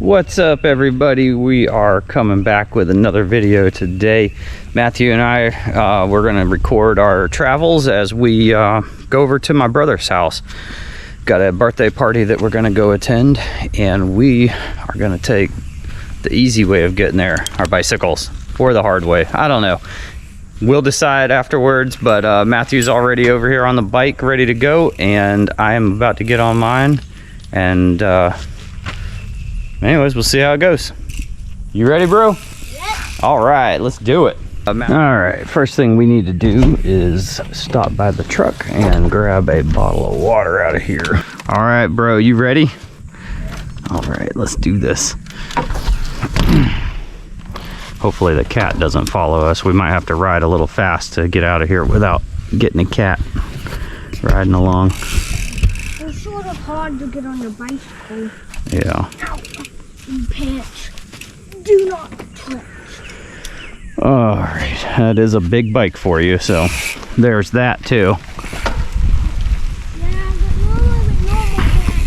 What's up, everybody? We are coming back with another video today. Matthew and I, we're going to record our travels as we go over to my brother's house. Got a birthday party that we're going to go attend, and we are going to take the easy way of getting there, our bicycles, or the hard way. I don't know. We'll decide afterwards, but Matthew's already over here on the bike ready to go, and I am about to get on mine. And anyways, we'll see how it goes. You ready, bro? Yeah. All right, let's do it. All right, first thing we need to do is stop by the truck and grab a bottle of water out of here. All right, bro, you ready? All right, let's do this. Hopefully the cat doesn't follow us. We might have to ride a little fast to get out of here without getting a cat riding along. It's sort of hard to get on your bicycle. Yeah. Pants. Do not touch. All right, that is a big bike for you, so there's that too. Yeah, but normal cats.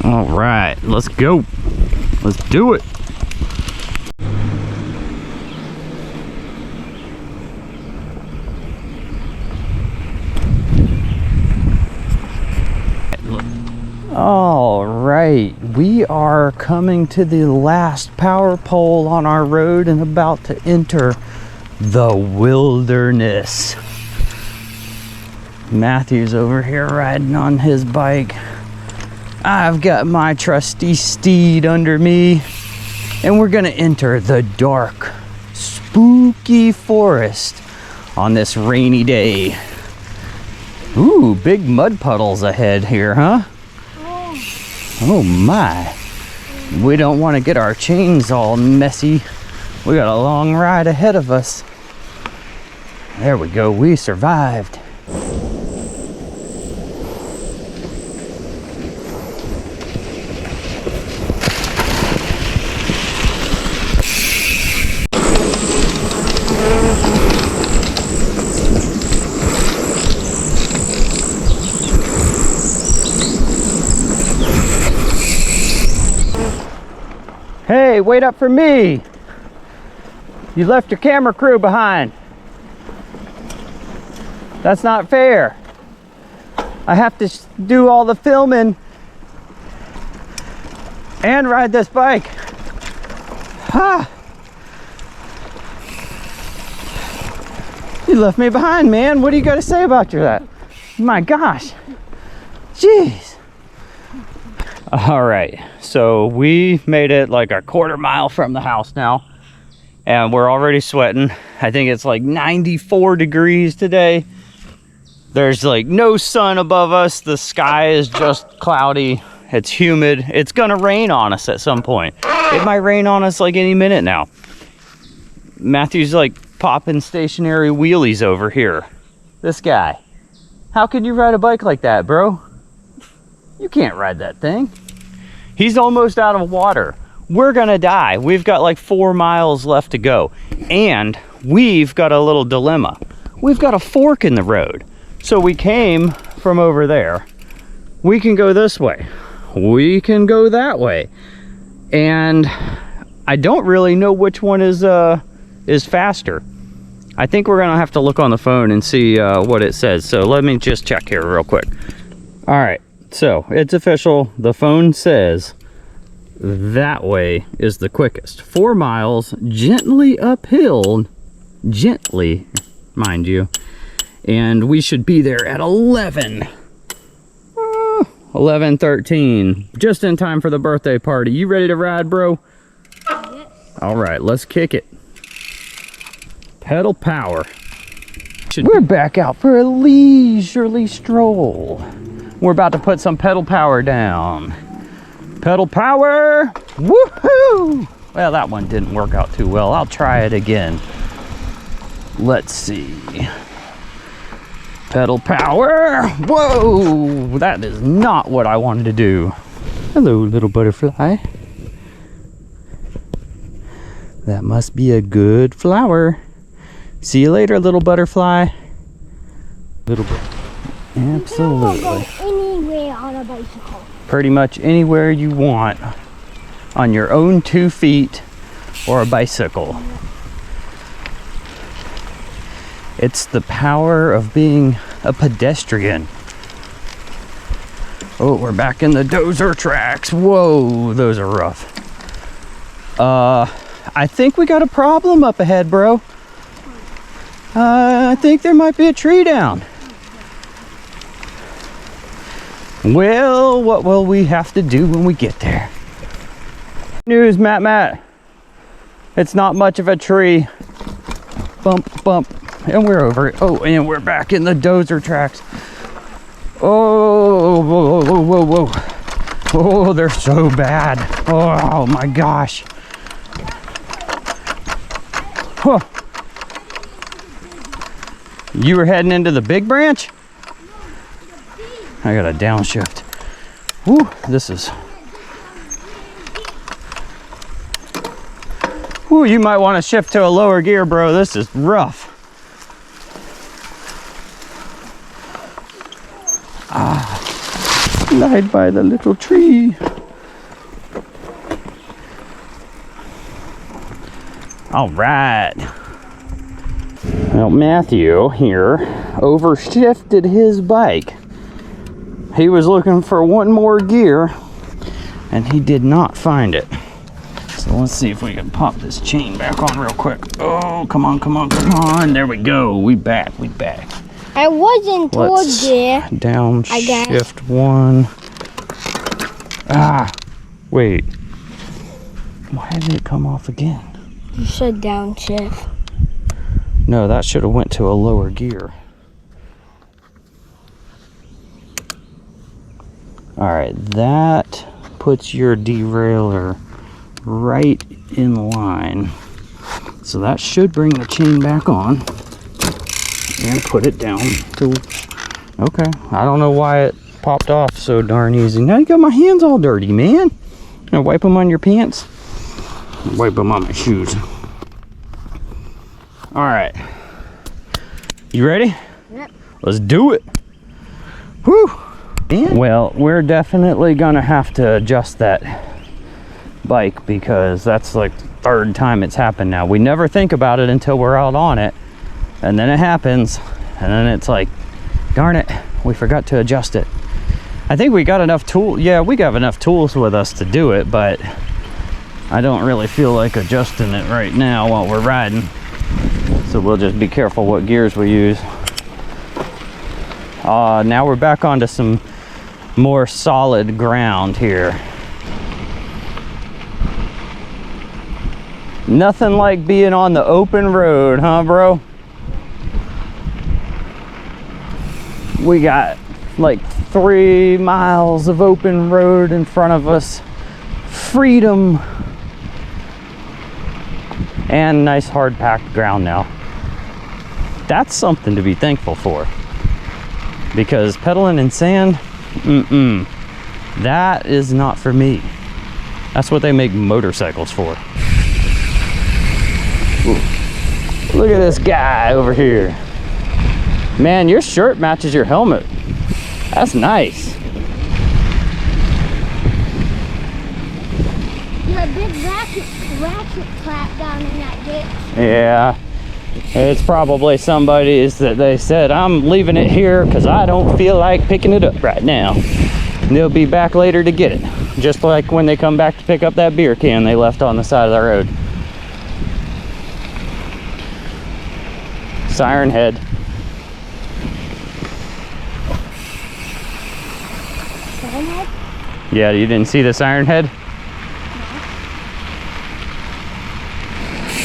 All right, let's go. Let's do it. All right, we are coming to the last power pole on our road and about to enter the wilderness. Matthew's over here riding on his bike. I've got my trusty steed under me, and we're gonna enter the dark, spooky forest on this rainy day. Ooh, big mud puddles ahead here, huh? Oh my, we don't want to get our chains all messy. We got a long ride ahead of us. There we go, we survived. Hey, wait up for me. You left your camera crew behind. That's not fair. I have to do all the filming and ride this bike. Ha! You left me behind, man. What do you got to say about that? My gosh. Jeez. All right, so we made it like a quarter mile from the house now, and we're already sweating. I think it's like 94 degrees today. There's like no sun above us. The sky is just cloudy. It's humid. It's gonna rain on us at some point. It might rain on us like any minute now. Matthew's like popping stationary wheelies over here. This guy. How could you ride a bike like that, bro? You can't ride that thing. He's almost out of water. We're gonna die. We've got like 4 miles left to go. And we've got a little dilemma. We've got a fork in the road. So we came from over there. We can go this way. We can go that way. And I don't really know which one is faster. I think we're gonna have to look on the phone and see what it says. So let me just check here real quick. All right. So it's official. The phone says that way is the quickest. 4 miles, gently uphill, gently, mind you. And we should be there at 11:13, just in time for the birthday party. You ready to ride, bro? Yes. All right, let's kick it. Pedal power. We're back out for a leisurely stroll. We're about to put some pedal power down. Pedal power! Woohoo! Well, that one didn't work out too well. I'll try it again. Let's see. Pedal power! Whoa! That is not what I wanted to do. Hello, little butterfly. That must be a good flower. See you later, little butterfly. Little bit. You can Absolutely. go anywhere on a bicycle. Pretty much anywhere you want on your own 2 feet or a bicycle. It's the power of being a pedestrian. Oh, we're back in the dozer tracks. Whoa, those are rough. I think we got a problem up ahead, bro. I think there might be a tree down. Well, what will we have to do when we get there? News, Matt. It's not much of a tree. Bump, bump. And we're over it. Oh, and we're back in the dozer tracks. Oh, whoa, whoa, whoa, whoa. Oh, they're so bad. Oh my gosh. Huh. You were heading into the big branch? I got a downshift. Woo, this is... Woo, you might want to shift to a lower gear, bro. This is rough. Lied by the little tree. All right. Well, Matthew here overshifted his bike. He was looking for one more gear and he did not find it. So let's see if we can pop this chain back on real quick. Oh, come on, come on, come on. There we go. We back. I wasn't towards there. Downshift 1. Ah, wait. Why did it come off again? You said downshift. No, that should have went to a lower gear. All right, that puts your derailleur right in line. So that should bring the chain back on and put it down to, okay. I don't know why it popped off so darn easy. Now you got my hands all dirty, man. Gonna wipe them on your pants. Wipe them on my shoes. All right. You ready? Yep. Let's do it. Whew. Well, we're definitely gonna have to adjust that bike because that's like the 3rd time it's happened now. We never think about it until we're out on it, and then it happens, and then it's like, darn it, we forgot to adjust it. I think we got enough tools. Yeah, we got enough tools with us to do it, but I don't really feel like adjusting it right now while we're riding. So we'll just be careful what gears we use. Now we're back onto some more solid ground here. Nothing like being on the open road, huh, bro? We got like 3 miles of open road in front of us. Freedom. And nice hard packed ground now. That's something to be thankful for. Because pedaling in sand, that is not for me. That's what they make motorcycles for. Ooh. Look at this guy over here. Man, your shirt matches your helmet. That's nice. You had a big ratchet clap down in that ditch. Yeah. It's probably somebody's that they said, I'm leaving it here because I don't feel like picking it up right now. And they'll be back later to get it. Just like when they come back to pick up that beer can they left on the side of the road. Siren head. Siren head? Yeah, you didn't see the siren head?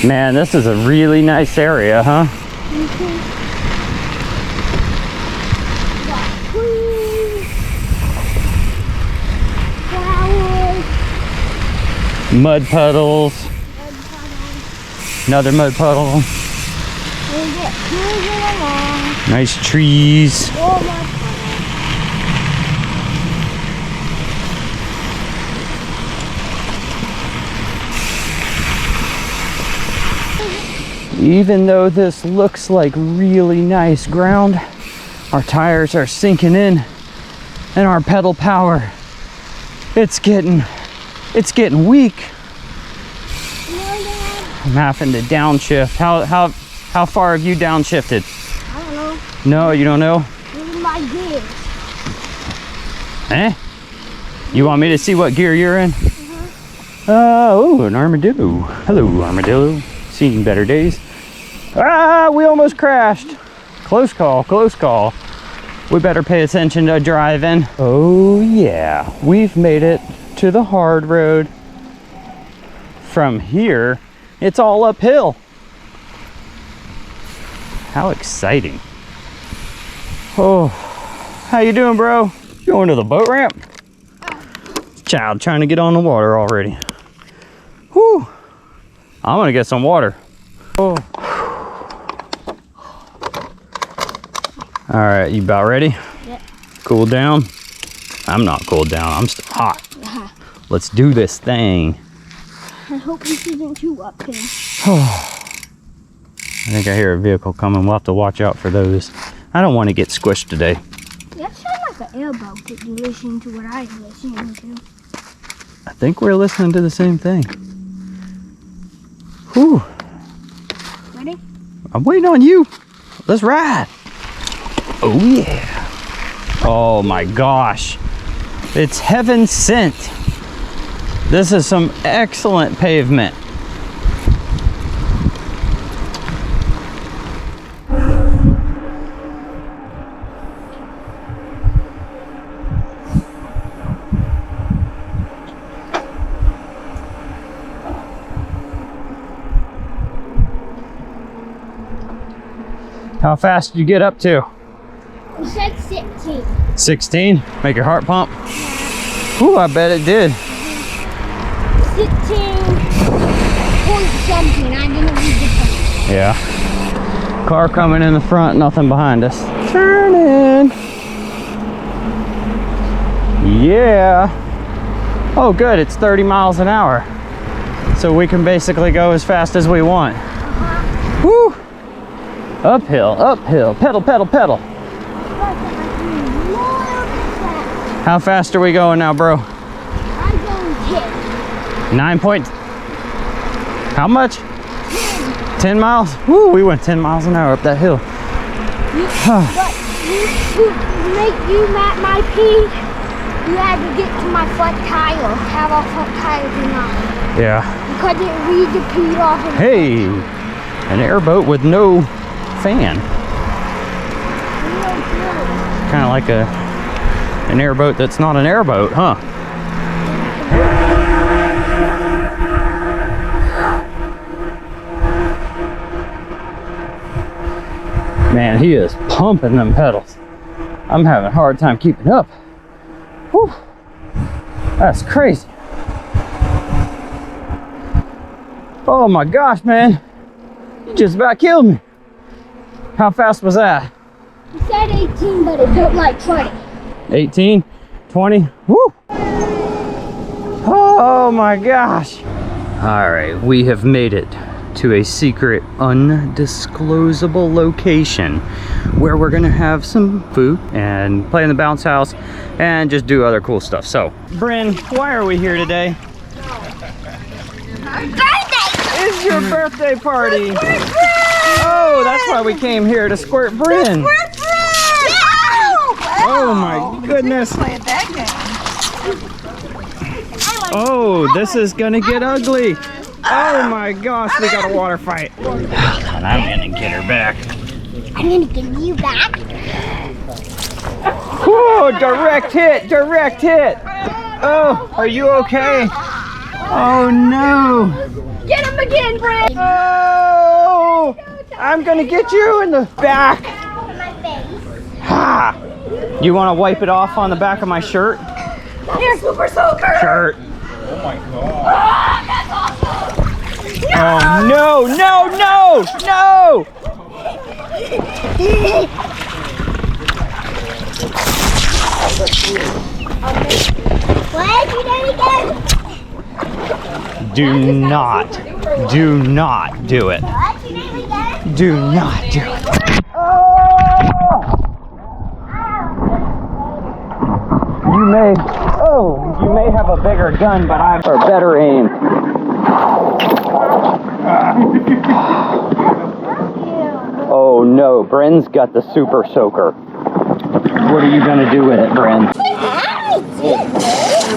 Man, this is a really nice area, huh? Flowers. Mud puddles. Another mud puddle. We'll get cruising along. Nice trees. More mud puddles. Even though this looks like really nice ground, Our tires are sinking in, and our pedal power, it's getting weak. I'm having to downshift. How far have you downshifted? I don't know. No, you don't know? Look at my gears. Eh? You want me to see what gear you're in? Oh, an armadillo. Hello, armadillo. Seen better days. Ah, we almost crashed. Close call, close call. We better pay attention to driving. Oh yeah, we've made it to the hard road. From here, it's all uphill. How exciting. Oh, how you doing, bro? Going to the boat ramp? Child trying to get on the water already. Whew. I'm gonna get some water. Oh. All right, you about ready? Yep. Cool down? I'm not cooled down, I'm still hot. Let's do this thing. I hope this isn't too uphill. I think I hear a vehicle coming. We'll have to watch out for those. I don't want to get squished today. That sounds like an airboat that you're listening to what I'm listening to. I think we're listening to the same thing. Whew. Ready? I'm waiting on you. Let's ride. Oh yeah. Oh my gosh. It's heaven sent. This is some excellent pavement. How fast did you get up to? You said 16. 16? Make your heart pump? Ooh, I bet it did. 16 point something. I didn't read the time. Yeah. Car coming in the front, nothing behind us. Turning. Yeah. Oh, good. It's 30 miles an hour. So we can basically go as fast as we want. Woo! Uphill, uphill. Pedal, pedal, pedal. How fast are we going now, bro? I'm going 10. 9 point. How much? 10 miles? Woo, we went 10 miles an hour up that hill. But to make you at my peak, you had to get to my front tire. Have our front tires in on. Yeah. You couldn't read the peak off of Hey, an airboat with no fan. Kind of like an airboat that's not an airboat, huh? Man, he is pumping them pedals. I'm having a hard time keeping up. Whew. That's crazy. Oh my gosh, man. You just about killed me. How fast was that? You said 18, but it felt like 20. 18, 20, woo! Oh my gosh. All right, we have made it to a secret, undisclosable location where we're gonna have some food and play in the bounce house and just do other cool stuff. So, Bryn, why are we here today? Birthday! It's your birthday party. Oh, that's why we came here, to squirt Bryn. Oh my goodness. Oh, this is gonna get ugly. Oh my gosh, we got a water fight. And I'm gonna get her back. I'm gonna give you back. Whoa, direct hit, direct hit. Oh, are you okay? Oh no. Get him again, Brad. Oh, I'm gonna get you in the back. My face. Ha! You wanna wipe it off on the back of my shirt? You're super soaker. Shirt. Oh my god. Oh, that's awesome. Oh no, no, no, no! What? You did it again? Do not do it. What? You did it again? Do not do it. may have a bigger gun, but I've or better aim. Oh no, Bren's got the super soaker. What are you gonna do with it, Bren?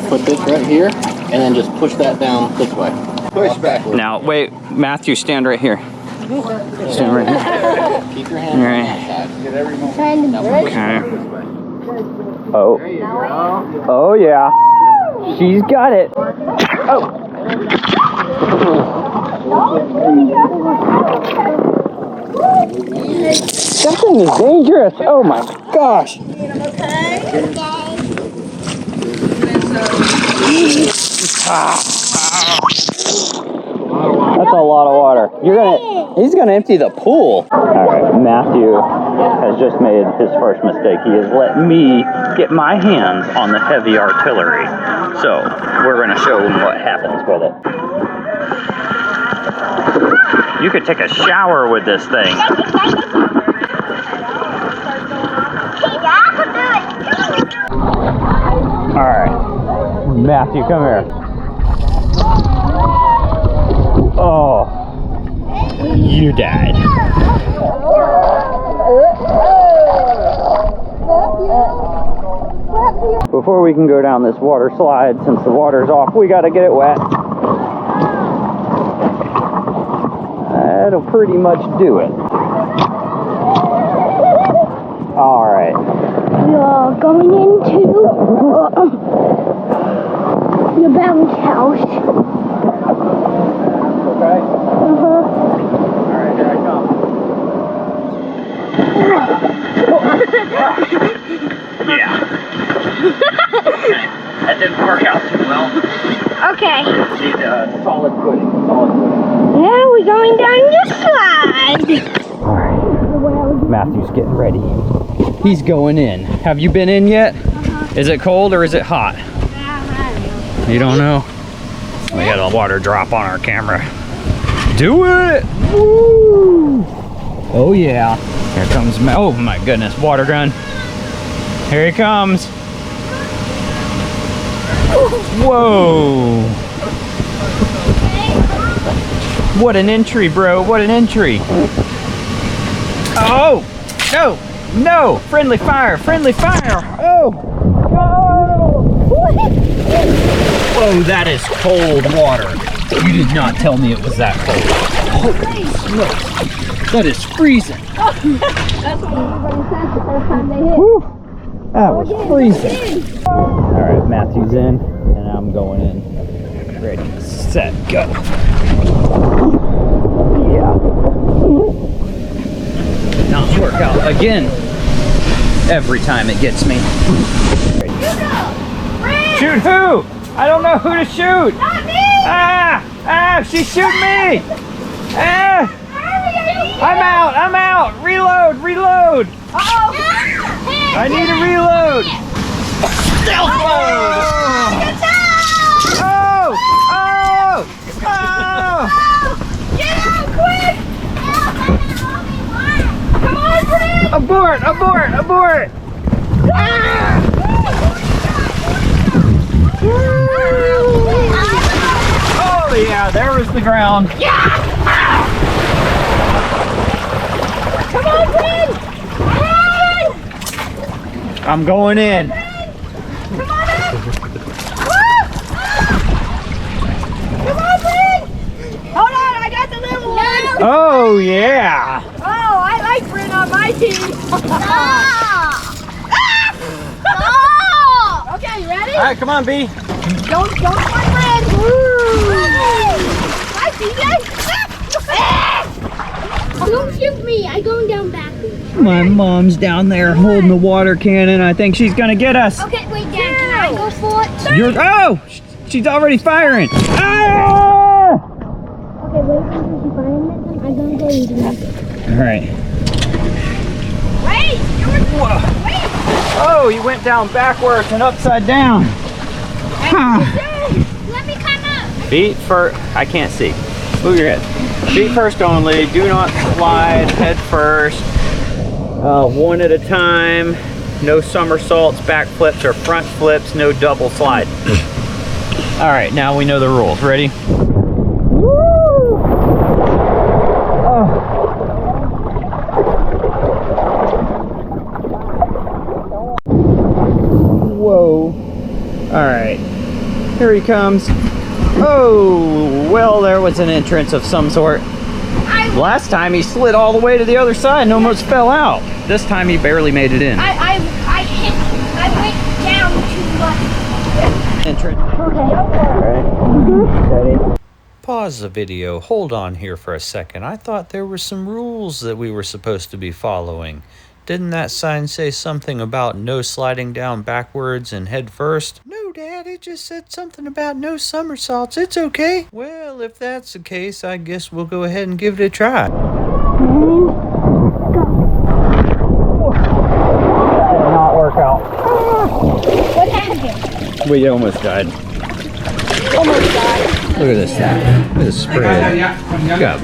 Put this right here, and then just push that down this way. Push backwards. Now, wait, Matthew, stand right here. Stand right here. Keep your hand on that side. Okay. Oh. Oh yeah. She's got it. Oh. That thing is dangerous. Oh my gosh. That's a lot of water. He's gonna empty the pool. Alright, Matthew has just made his first mistake. He has let me get my hands on the heavy artillery. So, we're gonna show him what happens with it. You could take a shower with this thing. Alright, Matthew, come here. Oh, you died. Before we can go down this water slide, since the water's off, we gotta get it wet. That'll pretty much do it. Alright. We are going into the bounce house. Okay? Alright, here I come. Yeah. That didn't work out too well. Okay. Need solid footing. Now we're going down the slide. Alright. Matthew's getting ready. He's going in. Have you been in yet? Is it cold or is it hot? You don't know? We got a water drop on our camera. Do it! Woo! Oh yeah. Here comes oh my goodness, water gun. Here he comes. Whoa! What an entry, bro. What an entry. Oh! No! No! Friendly fire! Friendly fire! Oh! Whoa, that is cold water. You did not tell me it was that cold. Holy smokes. That is freezing. That's what everybody said the first time they hit. Whew. That was freezing. Alright, Matthew's in, and I'm going in. Ready, set, go. Yeah. Not work out again. Every time it gets me. Shoot who? I don't know who to shoot. Not me! Ah! Ah! She's shooting me! Ah! I'm out! I'm out! Reload! Reload! Uh-oh! I need a reload! Stealth mode! Oh! Oh! Oh! Get out quick! Come on, Brent! Abort! Abort! Abort! Oh yeah, there was the ground. Yeah! Come on, Brent! Run! I'm going in. Come on in! Come on, Brent! Hold on, I got the little one. Oh yeah. Oh, I like Brent on my team. Okay, you ready? All right, come on, B. Don't fight Brent. Hi, CJ. Don't shoot me. I'm going down backwards. My mom's down there holding the water cannon. I think she's gonna get us. Okay, wait, Dad. Can I go for it? Oh! She's already firing. Ah! Okay, wait until she finds it. I'm gonna go eat it. All right. Wait! Whoa. Wait! Oh, you went down backwards and upside down. Huh. Let me come up. Feet first. I can't see. Move your head. Feet first only. Do not slide. Head first. One at a time. No somersaults, back flips, or front flips. No double slide. All right, now we know the rules. Ready? Whoa. All right, here he comes. Oh, well, there was an entrance of some sort. Last time he slid all the way to the other side and almost fell out. This time he barely made it in. I went down too much. Entrance. Okay. Ready? Pause the video. Hold on here for a second. I thought there were some rules that we were supposed to be following. Didn't that sign say something about no sliding down backwards and head first? No, Dad, it just said something about no somersaults. It's okay. Well, if that's the case, I guess we'll go ahead and give it a try. Did not work out. What happened? We almost died. Almost died. Look at this thing. Look at the spread. Got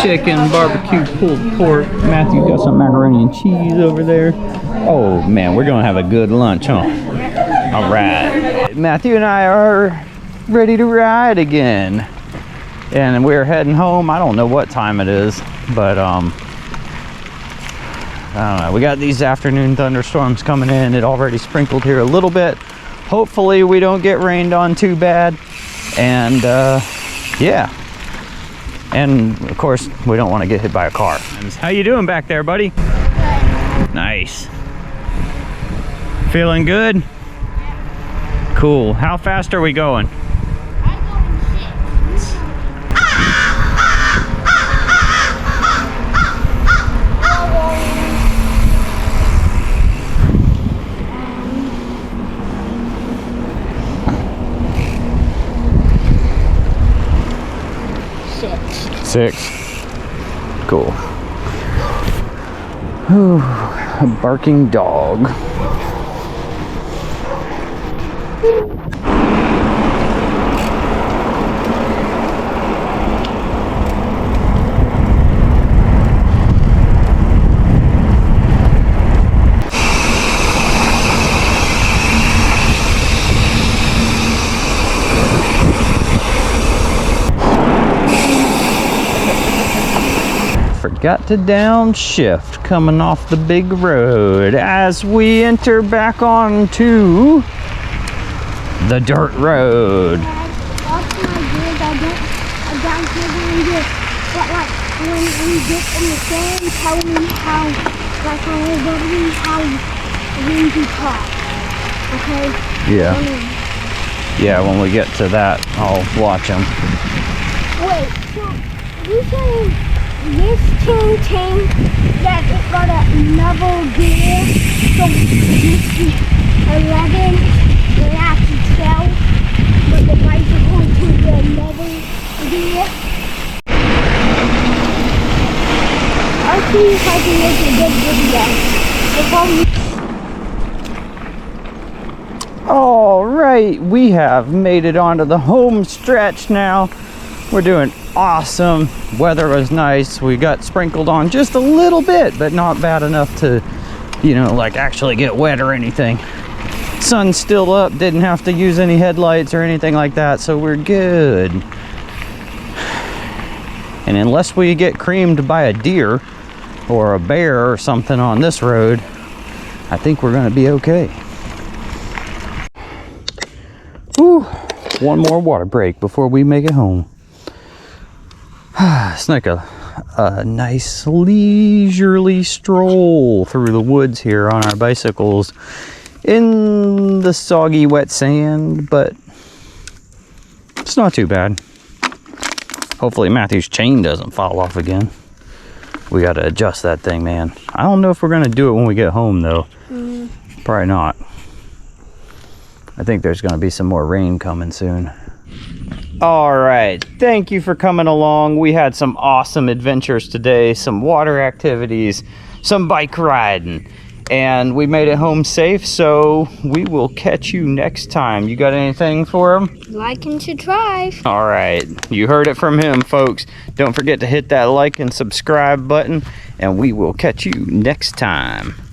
chicken, barbecue, pulled pork. Matthew's got some macaroni and cheese over there. Oh man, we're gonna have a good lunch, huh? All right. Matthew and I are ready to ride again. And we're heading home. I don't know what time it is, but I don't know. We got these afternoon thunderstorms coming in. It already sprinkled here a little bit. Hopefully we don't get rained on too bad. And yeah, and of course we don't want to get hit by a car. How you doing back there, buddy? Nice. Feeling good? Cool. How fast are we going? I'm going 6. Six. Cool. Whew, a barking dog. Forgot to downshift coming off the big road as we enter back onto the dirt road. Watch my gears. I don't give any good. But like when we get in the sand, tell me how, like when we're going, how we do talk. Okay? Yeah. Yeah, when we get to that, I'll watch them. Wait, so you saying this ting that it got another gear, so this is 11 and after 12, but the bike is going to the another gear. I'll see if I can make a good video. All right, we have made it onto the home stretch now. We're doing awesome. Weather was nice. We got sprinkled on just a little bit, but not bad enough to, you know, like actually get wet or anything. Sun's still up, didn't have to use any headlights or anything like that, so we're good. And unless we get creamed by a deer or a bear or something on this road, I think we're gonna be okay. Whew. One more water break before we make it home. It's like a nice leisurely stroll through the woods here on our bicycles in the soggy wet sand, but it's not too bad. Hopefully Matthew's chain doesn't fall off again. We got to adjust that thing, man. I don't know if we're going to do it when we get home though. Probably not. I think there's going to be some more rain coming soon. All right, thank you for coming along. We had some awesome adventures today, some water activities, some bike riding, and we made it home safe, so we will catch you next time. You got anything for them? Like and subscribe. All right, you heard it from him, folks. Don't forget to hit that like and subscribe button, and we will catch you next time.